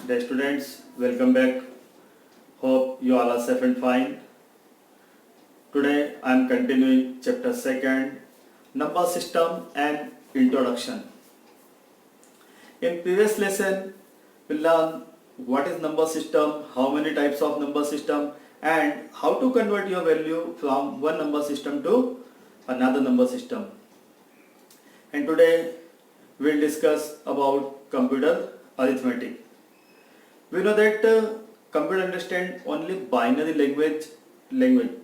Dear students, welcome back. Hope you all are safe and fine. Today I am continuing chapter 2nd, Number System and Introduction. In previous lesson, we learned what is number system, how many types of number system, and how to convert your value from one number system to another number system. And today we will discuss about computer arithmetic. We know that computer understand only binary language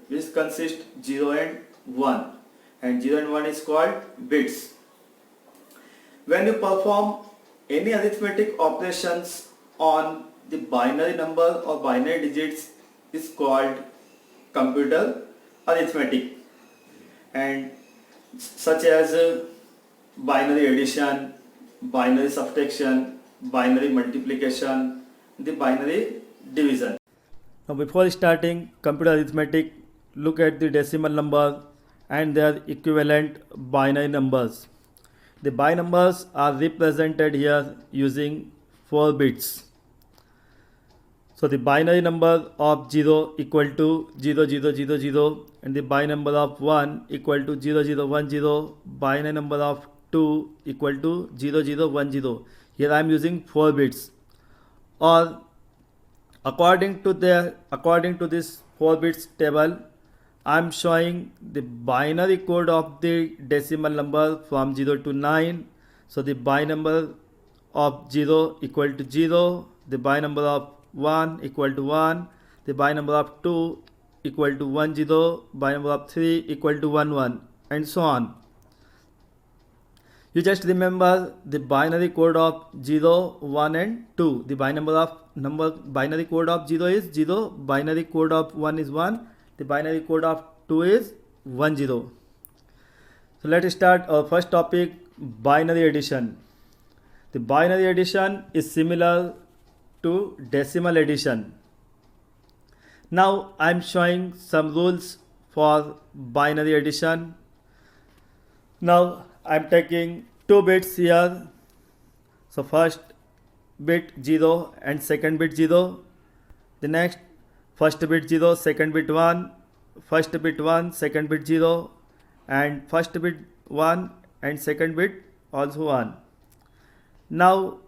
which consists 0 and 1, and 0 and 1 is called bits. When you perform any arithmetic operations on the binary number or binary digits is called computer arithmetic, and such as binary addition, binary subtraction, binary multiplication, the binary division. Now before starting computer arithmetic, look at the decimal number and their equivalent binary numbers. The binary numbers are represented here using 4 bits. So the binary number of 0 equal to 0000, and the binary number of 1 equal to 0010, binary number of 2 equal to 0010. Here I am using 4 bits. Or according to this 4 bits table, I am showing the binary code of the decimal number from 0 to 9. So the binary number of 0 equal to 0, the binary number of 1 equal to 1, the binary number of 2 equal to 10, binary number of 3 equal to 11, and so on. You just remember the binary code of 0, 1 and 2. The binary code of 0 is 0, binary code of 1 is 1, the binary code of 2 is 10. So let's start our first topic, binary addition. The binary addition is similar to decimal addition. Now I am showing some rules for binary addition. Now I am taking 2 bits here. So first bit 0 and second bit 0. The next first bit 0, second bit 1, first bit 1, second bit 0, and first bit 1 and second bit also 1. Now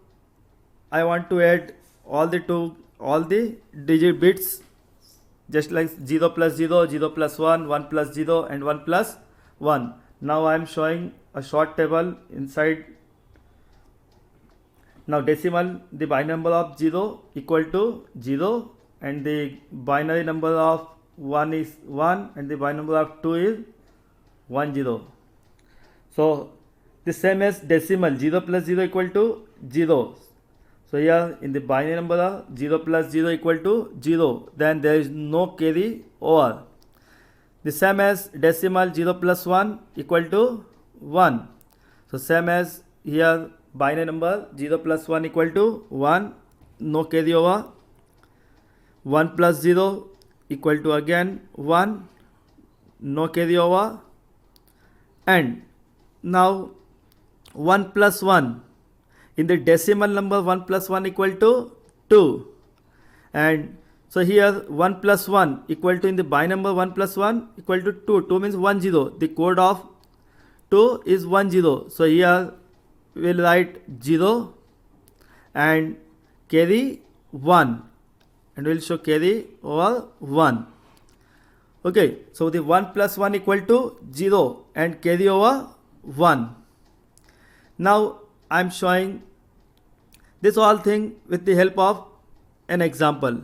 I want to add all the digit bits, just like 0 plus 0, 0 plus 1, 1 plus 0, and 1 plus 1. Now I am showing a short table inside. Now decimal, the binary number of 0 equal to 0, and the binary number of 1 is 1, and the binary number of 2 is 10. So the same as decimal, 0 plus 0 equal to 0. So here in the binary number of 0 plus 0 equal to 0, then there is no carry over. The same as decimal, 0 plus 1 equal to 1. So same as here binary number 0 plus 1 equal to 1, no carry over. 1 plus 0 equal to again 1, no carry over. And now 1 plus 1, in the decimal number 1 plus 1 equal to 2, and so here 1 plus 1 equal to, in the binary number 1 plus 1 equal to 2, 2 means 10, the code of 2 is 10. So here we will write 0 and carry 1, and we will show carry over 1. Okay, so the 1 plus 1 equal to 0 and carry over 1. Now I am showing this whole thing with the help of an example.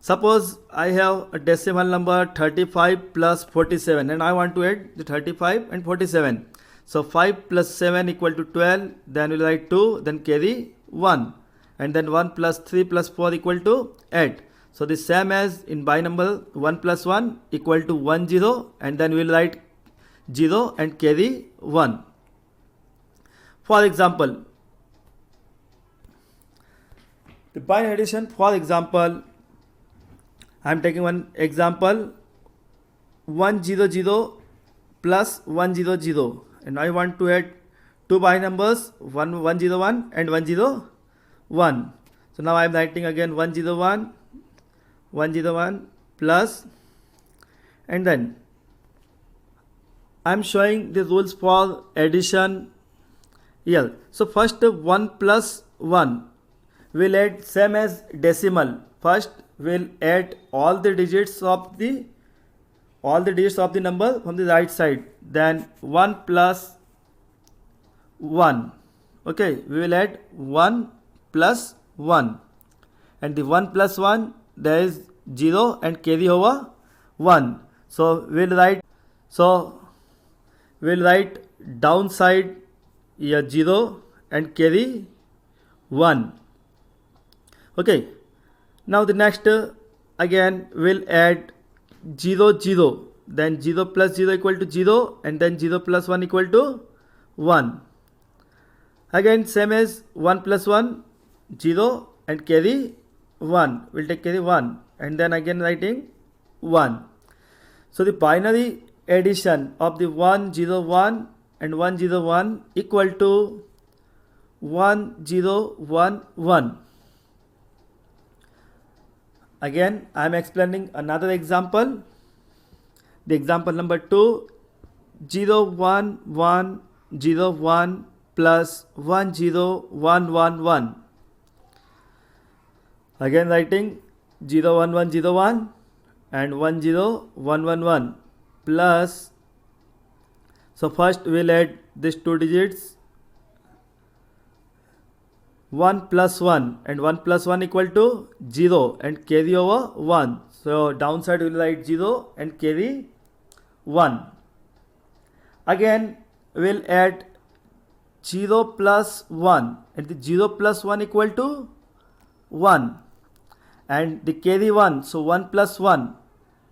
Suppose I have a decimal number 35 plus 47, and I want to add the 35 and 47. So 5 plus 7 equal to 12, then we will write 2, then carry 1, and then 1 plus 3 plus 4 equal to 8. So the same as in binary number 1 plus 1 equal to 10, and then we will write 0 and carry 1. For example, the binary addition, for example, I am taking one example, 100 plus 100, and I want to add two binary numbers, 101 and 101. So now I am writing again 101, 101 plus, and then I am showing the rules for addition here. So first 1 plus 1 will add same as decimal. First we'll add all the digits of the number from the right side. Then 1 plus 1. Okay, we will add 1 plus 1. And the 1 plus 1, there is 0 and carry over 1. So we'll write downside here 0 and carry 1. Okay, now the next again we'll add 0 0, then 0 plus 0 equal to 0, and then 0 plus 1 equal to 1. Again same as 1 plus 1, 0 and carry 1, we'll take carry 1, and then again writing 1. So the binary addition of the 101 and 101 equal to 1011. Again I am explaining another example. The example number 2, 01101 plus 10111. Again writing 01101 and 10111 plus, so first we'll add these two digits, 1 plus 1, and 1 plus 1 equal to 0 and carry over 1. So downside we'll write 0 and carry 1. Again we'll add 0 plus 1, and the 0 plus 1 equal to 1, and the carry 1, so 1 plus 1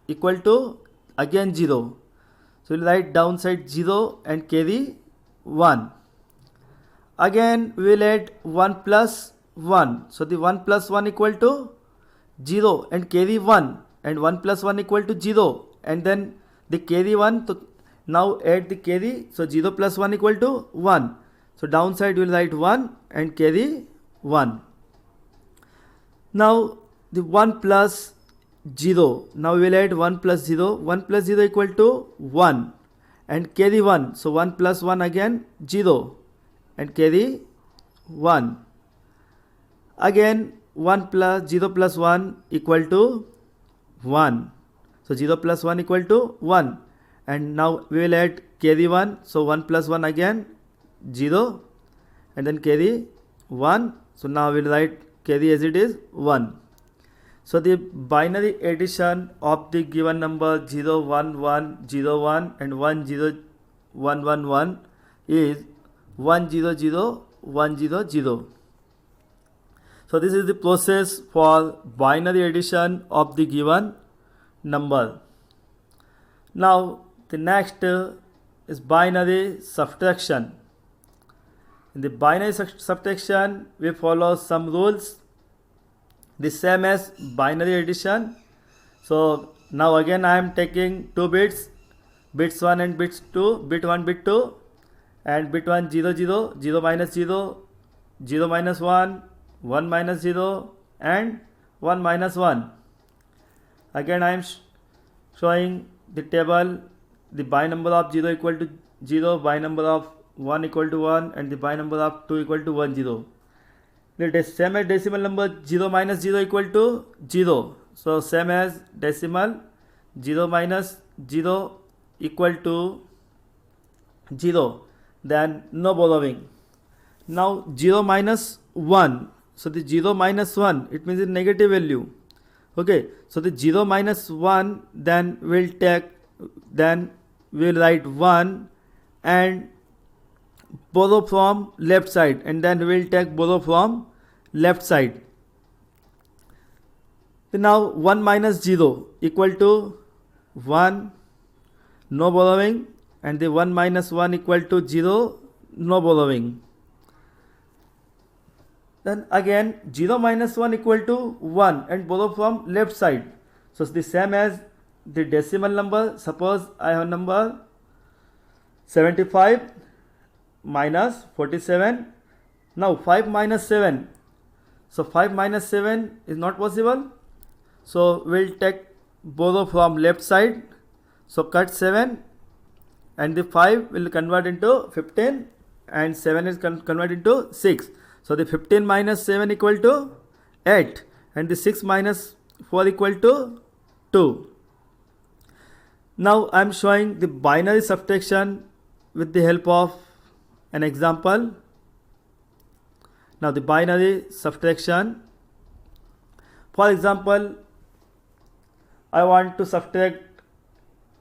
equal to again 0. So we'll write downside 0 and carry 1. Again we will add 1 plus 1, so the 1 plus 1 equal to 0 and carry 1, and 1 plus 1 equal to 0, and then the carry 1, so now add the carry, so 0 plus 1 equal to 1. So downside we will write 1 and carry 1. Now the 1 plus 0, now we will add 1 plus 0, 1 plus 0 equal to 1 and carry 1, so 1 plus 1 again 0 and carry 1. Again 1 plus 0 plus 1 equal to 1, so 0 plus 1 equal to 1, and now we will add carry 1, so 1 plus 1 again 0 and then carry 1. So now we will write carry as it is 1. So the binary addition of the given number 01101 and 10111 is 100100. So this is the process for binary addition of the given number. Now the next is binary subtraction. In the binary subtraction we follow some rules the same as binary addition. So now again I am taking two bits 1 and bit 2, bit 1 bit 2, and bit 1 0 0, 0 minus 0, 0 minus 1, 1 minus 0, and 1 minus 1. Again I am showing the table, the by number of 0 equal to 0, by number of 1 equal to 1, and the by number of 2 equal to 1 0. The same as decimal number 0 minus 0 equal to 0. So same as decimal 0 minus 0 equal to 0. Then no borrowing. Now 0 minus 1. So the 0 minus 1, it means a negative value. Okay. So the 0 minus 1, then we'll write 1 and borrow from left side, and then we'll take borrow from left side. So now 1 minus 0 equal to 1, no borrowing, and the 1 minus 1 equal to 0, no borrowing. Then again 0 minus 1 equal to 1 and borrow from left side. So it's the same as the decimal number. Suppose I have number 75 minus 47. Now 5 minus 7. So 5 minus 7 is not possible. So we'll take borrow from left side. So cut 7 and the 5 will convert into 15 and 7 is converted into 6. So the 15 minus 7 equal to 8 and the 6 minus 4 equal to 2. Now I am showing the binary subtraction with the help of an example. Now the binary subtraction. For example, I want to subtract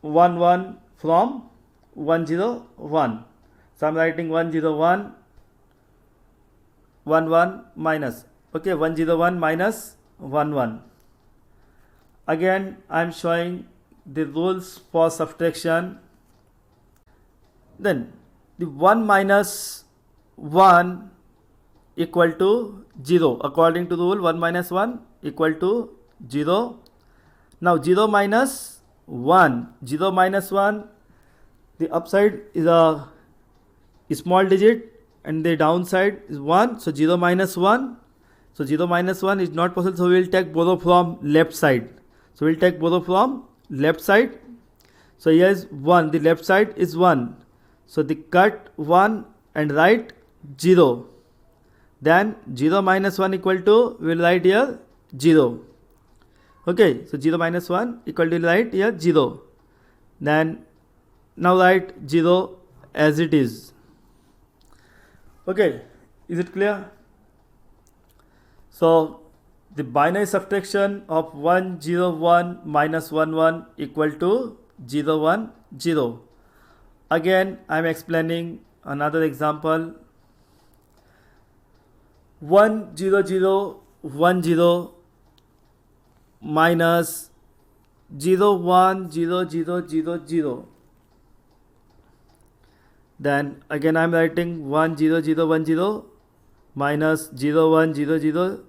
1 1 from 1 0 1. So I am writing 1 0 1 1 1 minus. Okay, 1 0 1 minus 1 1. Again I am showing the rules for subtraction. Then the 1 minus 1 equal to 0. According to the rule, 1 minus 1 equal to 0. Now 0 minus 1. 0 minus 1, the upside is a small digit and the downside is 1. So 0 minus 1. So 0 minus 1 is not possible. So we will take borrow from left side. So we will take borrow from left side. So here is 1. The left side is 1. So the cut 1 and write 0. Then 0 minus 1 equal to, we will write here 0. Okay, so 0 minus 1 equal to, write here 0. Then now write 0 as it is. Okay, is it clear? So the binary subtraction of 1 0 1 minus 1 1 equal to 0 1 0. Again I am explaining another example. 1 0 0 1 0 minus 0 1 0 0 0 0. Then again I am writing 1 0 0 1 0 minus 0 1 0 0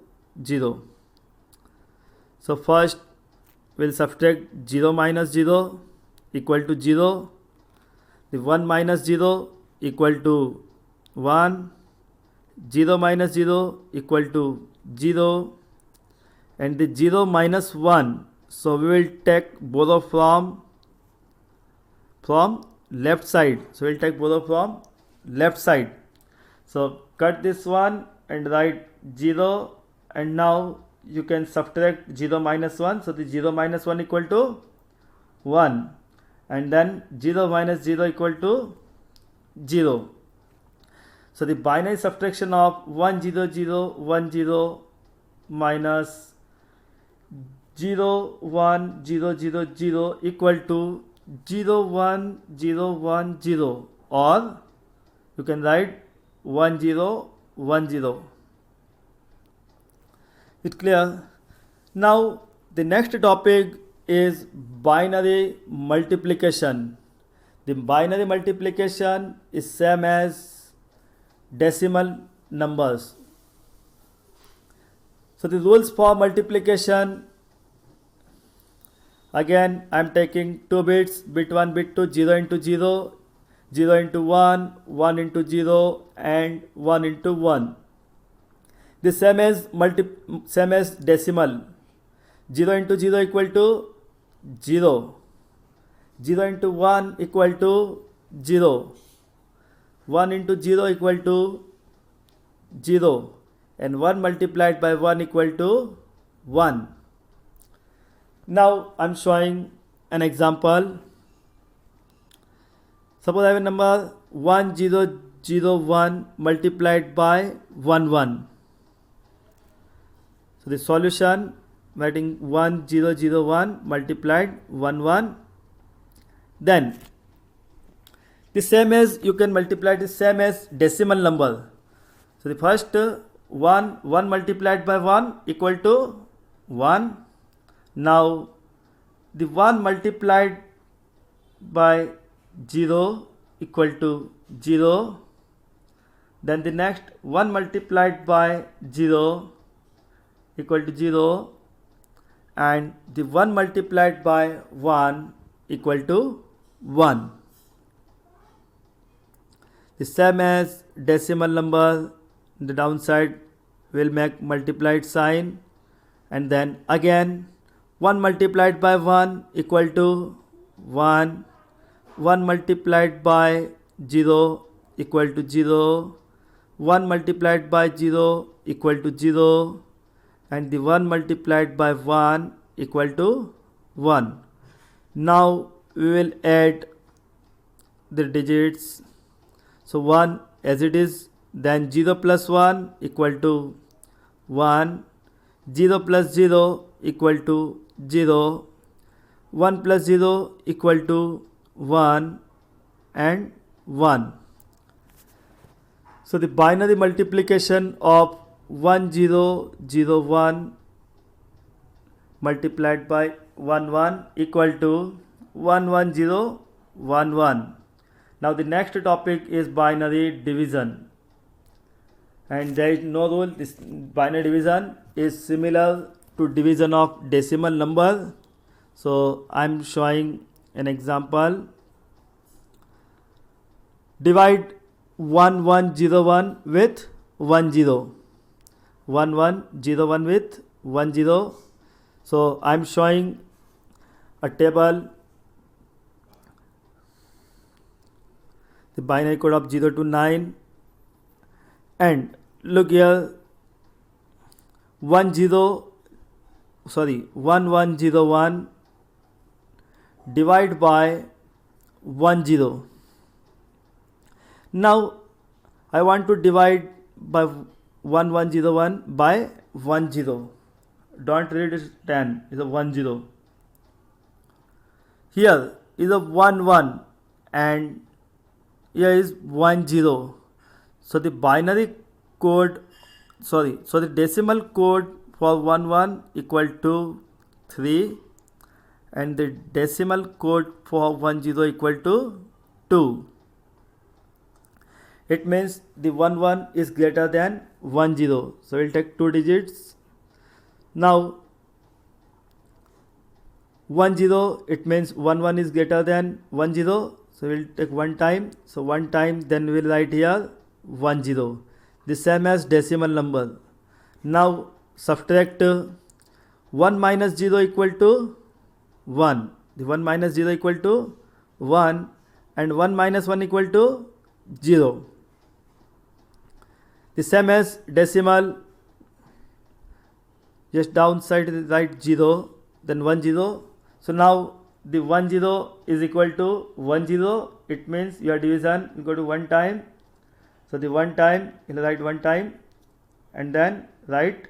0. So first we will subtract 0 minus 0 equal to 0. The 1 minus 0 equal to 1. 0 minus 0 equal to 0. And the 0 minus 1. So we will take borrow from left side. So we will take borrow from left side. So cut this one and write 0. And now you can subtract 0 minus 1. So the 0 minus 1 equal to 1. And then 0 minus 0 equal to 0. So the binary subtraction of 1 0 0 1 0 minus 0 1 0 0 0 equal to 0 1 0 1 0, or you can write 1 0 1 0. It's clear? Now the next topic is binary multiplication. The binary multiplication is same as decimal numbers. So the rules for multiplication, again I am taking 2 bits, bit 1 bit 2, 0 into 0, 0 into 1, 1 into 0 and 1 into 1. The same as decimal. 0 into 0 equal to 0. 0 into 1 equal to 0. 1 into 0 equal to 0. And 1 multiplied by 1 equal to 1. Now I am showing an example. Suppose I have a number 1 0 0 1 multiplied by 1 1. So the solution, writing 1 0 0 1 multiplied 1 1. Then the same as, you can multiply the same as decimal number. So the first 1 multiplied by 1 equal to 1. Now the 1 multiplied by 0 equal to 0. Then the next 1 multiplied by 0 equal to 0. And the 1 multiplied by 1 equal to 1. The same as decimal number, the downside we'll make multiplied sign, and then again 1 multiplied by 1 equal to 1, 1 multiplied by 0 equal to 0, 1 multiplied by 0 equal to 0, and the 1 multiplied by 1 equal to 1. Now we will add the digits. So 1 as it is, then 0 plus 1 equal to 1, 0 plus 0 equal to 0, 1 plus 0 equal to 1, and 1. So the binary multiplication of 1001 multiplied by 11 equal to 11011. Now the next topic is binary division, and there is no rule. This binary division is similar to division of decimal number. So I am showing an example. Divide 1101 with 10, 1101 with 10. So I am showing a table, the binary code of 0 to 9, and look here, 1101 divide by 10. Now I want to divide by 1101 by 10. Don't read it 10, it's a 10. Here is a 1 and here is 10. So the binary code, so the decimal code for 11 equal to 3, and the decimal code for 10 equal to 2. It means the 11 is greater than 10. So we'll take 2 digits. Now 10, it means 11 is greater than 10. So we'll take 1 time. So 1 time, then we'll write here 10. The same as decimal number. Now subtract 1 minus 0 equal to 1. The 1 minus 0 equal to 1, and 1 minus 1 equal to 0. The same as decimal, just downside write 0, then 10. So now the 10 is equal to 10. It means your division will go to 1 time. So the 1 time, you will write 1 time, and then write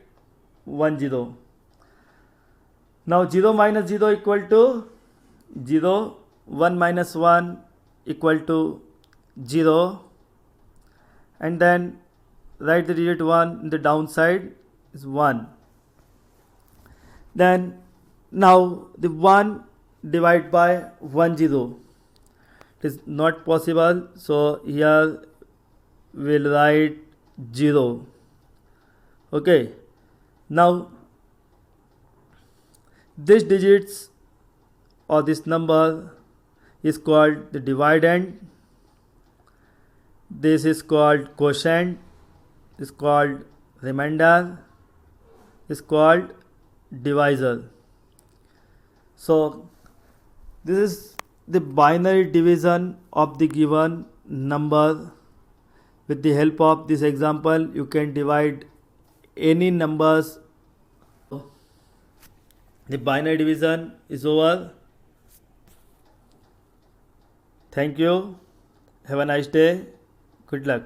10. Now 0 minus 0 equal to 0, 1 minus 1 equal to 0, and then write the digit 1 in the downside is 1. Then now the 1 divided by 10. It is not possible, so here we'll write 0. Okay. Now this digits or this number is called the dividend. This is called quotient, is called remainder, is called divisor. So this is the binary division of the given number. With the help of this example, you can divide any numbers. The binary division is over. Thank you. Have a nice day. Good luck.